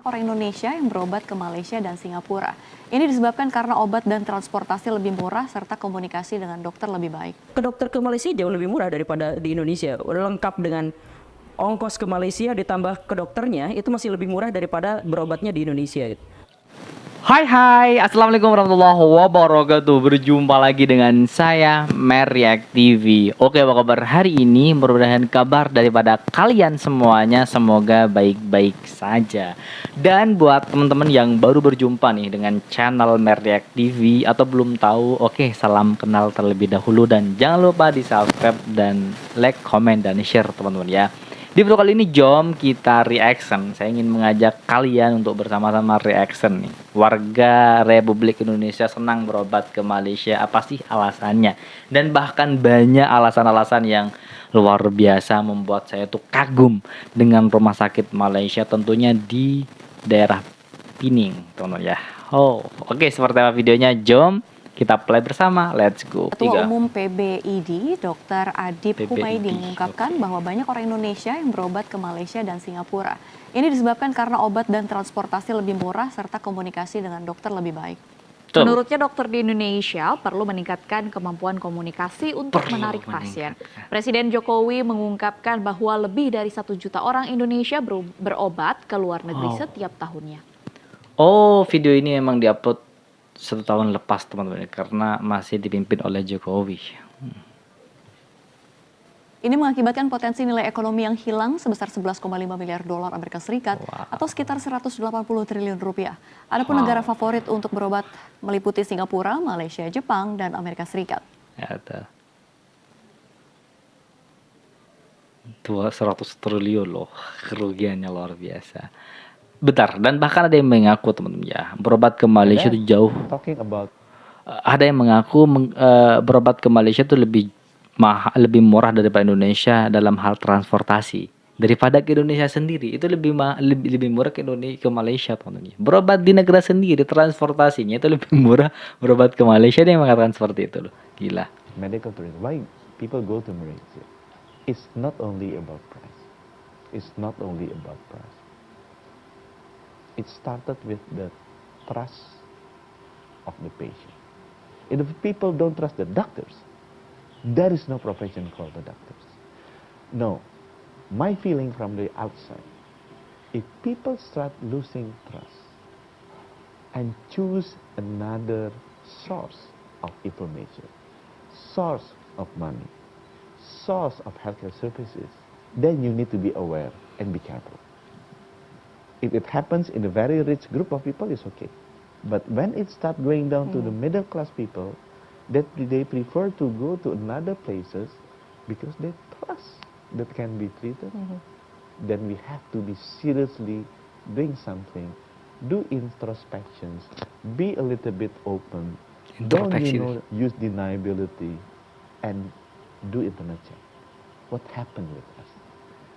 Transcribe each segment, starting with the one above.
Orang Indonesia yang berobat ke Malaysia dan Singapura. Ini disebabkan karena obat dan transportasi lebih murah serta komunikasi dengan dokter lebih baik. Ke dokter ke Malaysia jauh lebih murah daripada di Indonesia. Udah lengkap dengan ongkos ke Malaysia ditambah ke dokternya, itu masih lebih murah daripada berobatnya di Indonesia. Hai, Assalamualaikum warahmatullahi wabarakatuh. Berjumpa lagi dengan saya, Meriak TV. Oke, apa kabar hari ini? Mudah-mudahan kabar daripada kalian semuanya semoga baik-baik saja. Dan buat teman-teman yang baru berjumpa nih dengan channel Meriak TV atau belum tahu, oke, salam kenal terlebih dahulu. Dan jangan lupa di subscribe dan like, comment, dan share teman-teman ya. Di video kali ini jom kita reaction. Saya ingin mengajak kalian untuk bersama-sama reaction nih. Warga Republik Indonesia senang berobat ke Malaysia. Apa sih alasannya? Dan bahkan banyak alasan-alasan yang luar biasa membuat saya tuh kagum dengan rumah sakit Malaysia, tentunya di daerah Pening, teman-teman ya. Oh, oke, seperti apa videonya? Jom kita play bersama, let's go. Ketua Umum PBID, Dr. Adib Humaydi mengungkapkan bahwa banyak orang Indonesia yang berobat ke Malaysia dan Singapura. Ini disebabkan karena obat dan transportasi lebih murah serta komunikasi dengan dokter lebih baik. Menurutnya dokter di Indonesia perlu meningkatkan kemampuan komunikasi untuk menarik pasien. Presiden Jokowi mengungkapkan bahwa lebih dari 1 juta orang Indonesia berobat ke luar negeri setiap tahunnya. Oh, video ini emang diupload 1 tahun lepas teman-teman, karena masih dipimpin oleh Jokowi. Ini mengakibatkan potensi nilai ekonomi yang hilang sebesar 11,5 miliar dolar Amerika Serikat atau sekitar 180 triliun rupiah. Adapun negara favorit untuk berobat meliputi Singapura, Malaysia, Jepang, dan Amerika Serikat. Ya, ada 200 triliun loh, kerugiannya luar biasa. Bentar, dan bahkan ada yang mengaku teman-teman ya, berobat ke Malaysia itu jauh. Ada yang mengaku berobat ke Malaysia itu lebih murah daripada Indonesia dalam hal transportasi daripada ke Indonesia sendiri. Itu lebih murah ke Indonesia, ke Malaysia teman-teman. Berobat di negara sendiri transportasinya itu lebih murah berobat ke Malaysia. Dia yang mengatakan seperti itu loh. Gila. Medical tourism. Why people go to Malaysia? It's not only about price. It's not only about price. It started with the trust of the patient. If people don't trust the doctors, there is no profession called the doctors. No, my feeling from the outside, if people start losing trust and choose another source of information, source of money, source of healthcare services, then you need to be aware and be careful. If it happens in a very rich group of people, it's okay. But when it starts going down to the middle class people, that they prefer to go to another places because they trust that can be treated, then we have to be seriously doing something, do introspections, be a little bit open, don't use deniability, and do internet check. What happened with us?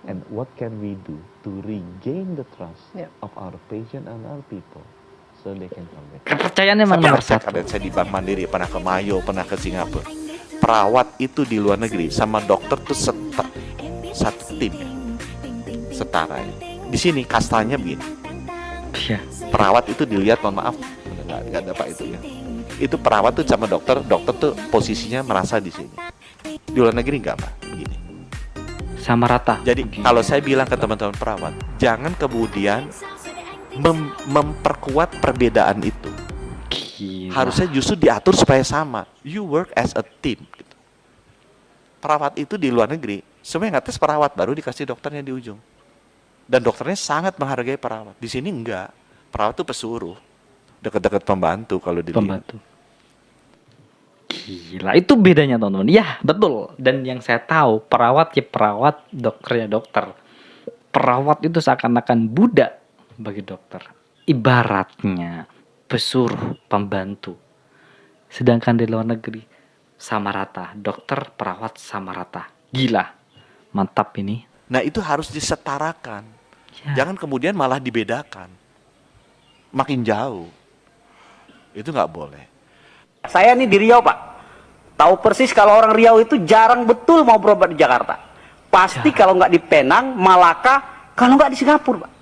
And what can we do to regain the trust of our patient and our people so they can come back? Kepercayaan memang nomor satu. Saya di Bank Mandiri, pernah ke Mayo, pernah ke Singapura. Perawat itu di luar negeri sama dokter tuh satu tim ya. Setara ya. Di sini kastanya begini. Perawat itu dilihat, mohon maaf, nggak ada pak itu ya. Itu perawat tuh sama dokter tuh posisinya merasa di sini. Di luar negeri nggak pak, begini. Sama rata. Jadi kalau saya bilang ke teman-teman perawat, jangan kemudian memperkuat perbedaan itu. Gila. Harusnya justru diatur supaya sama. You work as a team. Gitu. Perawat itu di luar negeri, semuanya ngetes perawat, baru dikasih dokternya di ujung. Dan dokternya sangat menghargai perawat. Di sini enggak. Perawat itu pesuruh. Dekat-dekat pembantu kalau dilihat. Pembantu. Gila, itu bedanya teman-teman. Ya, betul. Dan yang saya tahu, perawat ya perawat, dokter ya dokter. Perawat itu seakan-akan budak bagi dokter. Ibaratnya pesuruh, pembantu. Sedangkan di luar negeri sama rata, dokter, perawat sama rata. Gila. Mantap ini. Nah, itu harus disetarakan. Ya. Jangan kemudian malah dibedakan. Makin jauh. Itu nggak boleh. Saya nih di Riau Pak, tahu persis kalau orang Riau itu jarang betul mau berobat di Jakarta. Pasti kalau nggak di Penang, Malaka, kalau nggak di Singapura Pak.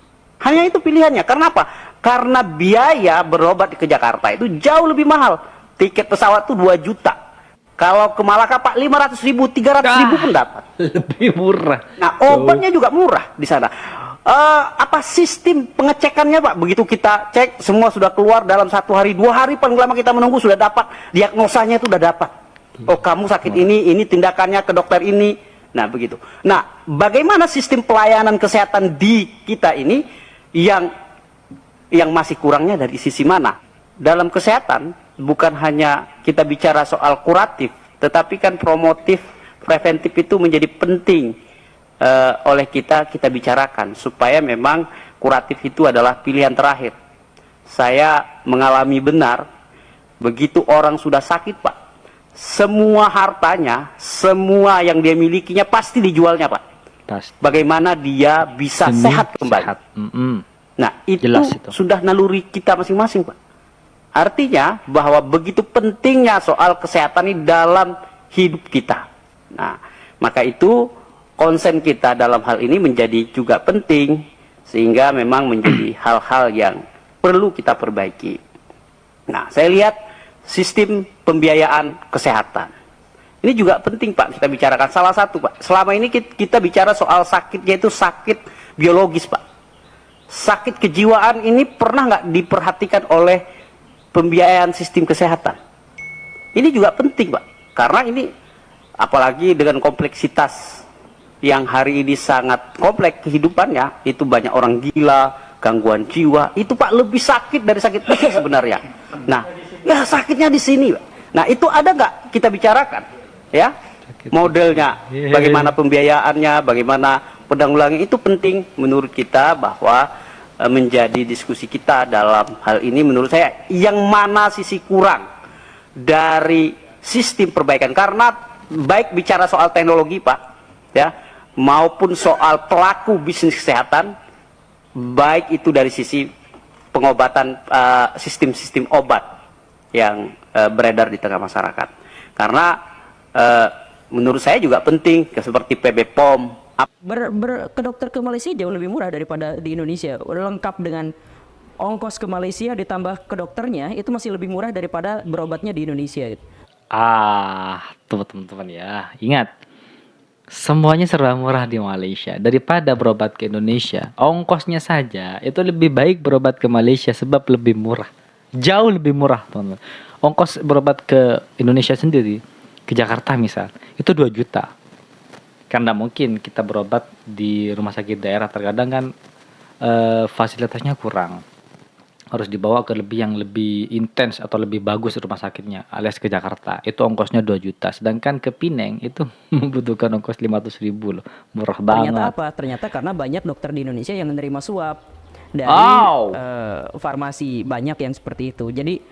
Hanya itu pilihannya. Karena apa? Karena biaya berobat ke Jakarta itu jauh lebih mahal. Tiket pesawat tuh 2 juta. Kalau ke Malaka Pak 500.000, 300.000 pun dapat. Lebih murah. Nah, obatnya juga murah di sana. Apa sistem pengecekannya Pak? Begitu kita cek semua sudah keluar dalam 1 hari, 2 hari paling lama kita menunggu sudah dapat diagnosanya itu sudah dapat. Oh, kamu sakit ini tindakannya ke dokter ini. Nah, begitu. Nah, bagaimana sistem pelayanan kesehatan di kita ini yang masih kurangnya dari sisi mana? Dalam kesehatan bukan hanya kita bicara soal kuratif, tetapi kan promotif, preventif itu menjadi penting oleh kita bicarakan supaya memang kuratif itu adalah pilihan terakhir. Saya mengalami benar begitu orang sudah sakit Pak, semua hartanya, semua yang dia milikinya pasti dijualnya Pak. Pasti. Bagaimana dia bisa sehat kembali. Sehat. Nah itu Jelas itu. sudah naluri kita masing-masing Pak. Artinya bahwa begitu pentingnya soal kesehatan ini dalam hidup kita. Nah, maka itu konsen kita dalam hal ini menjadi juga penting, sehingga memang menjadi hal-hal yang perlu kita perbaiki. Nah, saya lihat sistem pembiayaan kesehatan. Ini juga penting Pak, kita bicarakan. Salah satu Pak, selama ini kita bicara soal sakitnya itu sakit biologis Pak. Sakit kejiwaan ini pernah nggak diperhatikan oleh pembiayaan sistem kesehatan? Ini juga penting Pak, karena ini apalagi dengan kompleksitas yang hari ini sangat kompleks kehidupannya, itu banyak orang gila, gangguan jiwa, itu Pak lebih sakit dari sakit fisik sebenarnya. Nah, ya sakitnya di sini Pak. Nah, itu ada nggak kita bicarakan? Ya, modelnya, bagaimana pembiayaannya, bagaimana penanggulangan, itu penting menurut kita bahwa menjadi diskusi kita dalam hal ini. Menurut saya yang mana sisi kurang dari sistem perbaikan, karena baik bicara soal teknologi Pak ya, maupun soal pelaku bisnis kesehatan, baik itu dari sisi pengobatan, sistem-sistem obat yang beredar di tengah masyarakat. Karena menurut saya juga penting seperti PB POM. Ke dokter ke Malaysia jauh lebih murah daripada di Indonesia. Udah lengkap dengan ongkos ke Malaysia ditambah ke dokternya, itu masih lebih murah daripada berobatnya di Indonesia. Tuh teman-teman ya, ingat semuanya serba murah di Malaysia daripada berobat ke Indonesia. Ongkosnya saja itu lebih baik berobat ke Malaysia sebab lebih murah, jauh lebih murah teman-teman. Ongkos berobat ke Indonesia sendiri, ke Jakarta misal, itu 2 juta. Karena mungkin kita berobat di rumah sakit daerah terkadang kan fasilitasnya kurang, harus dibawa ke yang lebih intens atau lebih bagus rumah sakitnya, alias ke Jakarta, itu ongkosnya 2 juta. Sedangkan ke Pineng itu membutuhkan ongkos 500.000 loh, murah banget. Ternyata apa? Ternyata karena banyak dokter di Indonesia yang menerima suap dari farmasi, banyak yang seperti itu. Jadi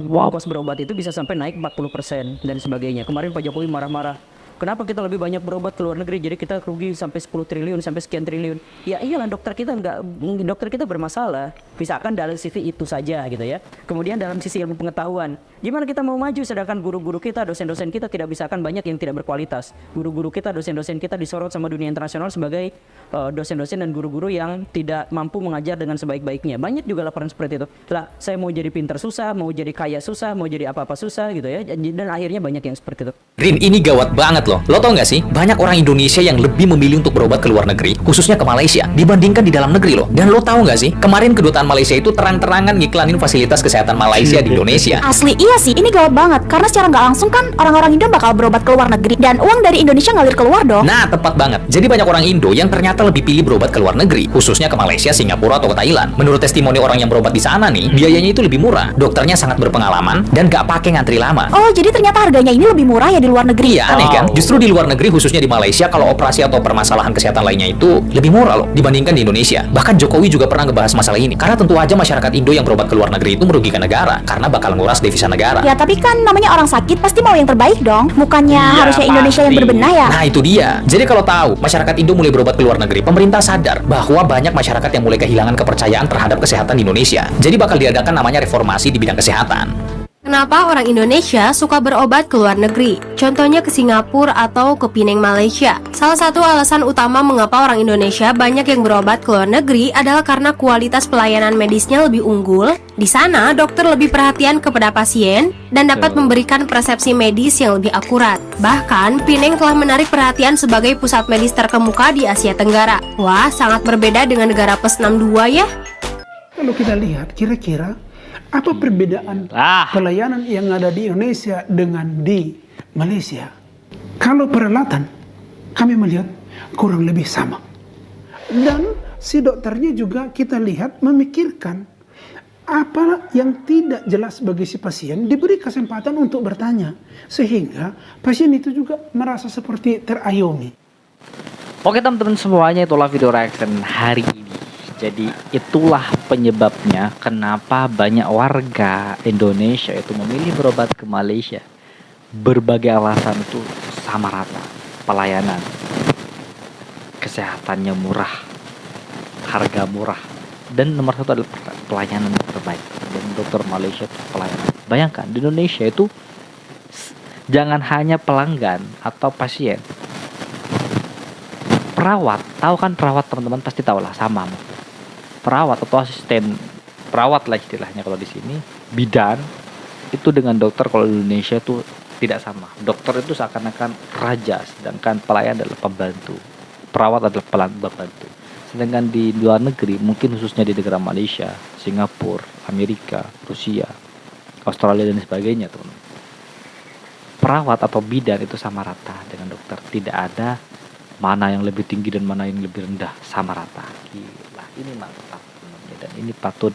ongkos berobat itu bisa sampai naik 40% dan sebagainya. Kemarin Pak Jokowi marah-marah, kenapa kita lebih banyak berobat ke luar negeri, jadi kita rugi sampai 10 triliun, sampai sekian triliun. Ya iyalah, dokter kita bermasalah. Misalkan dari sisi itu saja gitu ya. Kemudian dalam sisi ilmu pengetahuan, gimana kita mau maju sedangkan guru-guru kita, dosen-dosen kita tidak bisa, kan banyak yang tidak berkualitas. Guru-guru kita, dosen-dosen kita disorot sama dunia internasional sebagai dosen-dosen dan guru-guru yang tidak mampu mengajar dengan sebaik-baiknya. Banyak juga laporan seperti itu. Lah, saya mau jadi pintar susah, mau jadi kaya susah, mau jadi apa-apa susah gitu ya. Dan akhirnya banyak yang seperti itu. Rin, ini gawat banget loh. Lo tau gak sih, banyak orang Indonesia yang lebih memilih untuk berobat ke luar negeri, khususnya ke Malaysia, dibandingkan di dalam negeri loh. Dan lo tau gak sih, kemarin kedutaan Malaysia itu terang-terangan ngiklanin fasilitas kesehatan Malaysia di Indonesia. Asli iya sih, ini gawat banget. Karena secara nggak langsung kan orang-orang Indo bakal berobat ke luar negeri, dan uang dari Indonesia ngalir keluar dong. Nah, tepat banget. Jadi banyak orang Indo yang ternyata lebih pilih berobat ke luar negeri, khususnya ke Malaysia, Singapura, atau ke Thailand. Menurut testimoni orang yang berobat di sana nih, biayanya itu lebih murah, dokternya sangat berpengalaman, dan gak pakai ngantri lama. Oh, jadi ternyata harganya ini lebih murah ya di luar negeri. Iya, aneh kan? Justru di luar negeri, khususnya di Malaysia, kalau operasi atau permasalahan kesehatan lainnya itu lebih murah loh dibandingkan di Indonesia. Bahkan Jokowi juga pernah ngebahas masalah ini. Karena tentu aja masyarakat Indo yang berobat ke luar negeri itu merugikan negara, karena bakal nguras devisa negara. Ya, tapi kan namanya orang sakit pasti mau yang terbaik dong. Bukannya harusnya Indonesia yang berbenah ya? Nah, itu dia. Jadi kalau tahu masyarakat Indo mulai berobat ke luar negeri, pemerintah sadar bahwa banyak masyarakat yang mulai kehilangan kepercayaan terhadap kesehatan di Indonesia. Jadi bakal diadakan namanya reformasi di bidang kesehatan. Kenapa orang Indonesia suka berobat ke luar negeri? Contohnya ke Singapura atau ke Penang, Malaysia. Salah satu alasan utama mengapa orang Indonesia banyak yang berobat ke luar negeri adalah karena kualitas pelayanan medisnya lebih unggul. Di sana, dokter lebih perhatian kepada pasien dan dapat memberikan persepsi medis yang lebih akurat. Bahkan, Penang telah menarik perhatian sebagai pusat medis terkemuka di Asia Tenggara. Wah, sangat berbeda dengan negara plus 62 ya. Kalau kita lihat, kira-kira apa perbedaan pelayanan yang ada di Indonesia dengan di Malaysia? Kalau peralatan, kami melihat kurang lebih sama. Dan si dokternya juga kita lihat memikirkan apa yang tidak jelas bagi si pasien, diberi kesempatan untuk bertanya. Sehingga pasien itu juga merasa seperti terayomi. Oke teman-teman semuanya, itulah video reaction hari ini. Jadi itulah penyebabnya kenapa banyak warga Indonesia itu memilih berobat ke Malaysia. Berbagai alasan itu sama rata. Pelayanan, kesehatannya murah, harga murah, dan nomor satu adalah pelayanan terbaik. Dan dokter Malaysia itu pelayanan. Bayangkan di Indonesia itu jangan hanya pelanggan atau pasien, perawat, tahu kan perawat teman-teman pasti tahu lah sama. Perawat atau asisten perawat lah istilahnya kalau di sini, bidan itu dengan dokter kalau di Indonesia itu tidak sama. Dokter itu seakan-akan raja, sedangkan pelayan adalah pembantu. Perawat adalah pembantu. Sedangkan di luar negeri, mungkin khususnya di negara Malaysia, Singapura, Amerika, Rusia, Australia dan sebagainya, teman-teman. Perawat atau bidan itu sama rata dengan dokter. Tidak ada mana yang lebih tinggi dan mana yang lebih rendah, sama rata. Gila, ini mantap dan ini patut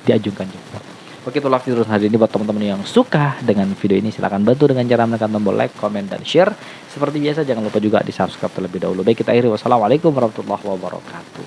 diajungkan jempol. Oke, itulah video hari ini buat teman-teman yang suka dengan video ini, silahkan bantu dengan cara menekan tombol like, komen, dan share. Seperti biasa jangan lupa juga di subscribe terlebih dahulu. Baik, kita akhiri, wassalamualaikum warahmatullahi wabarakatuh.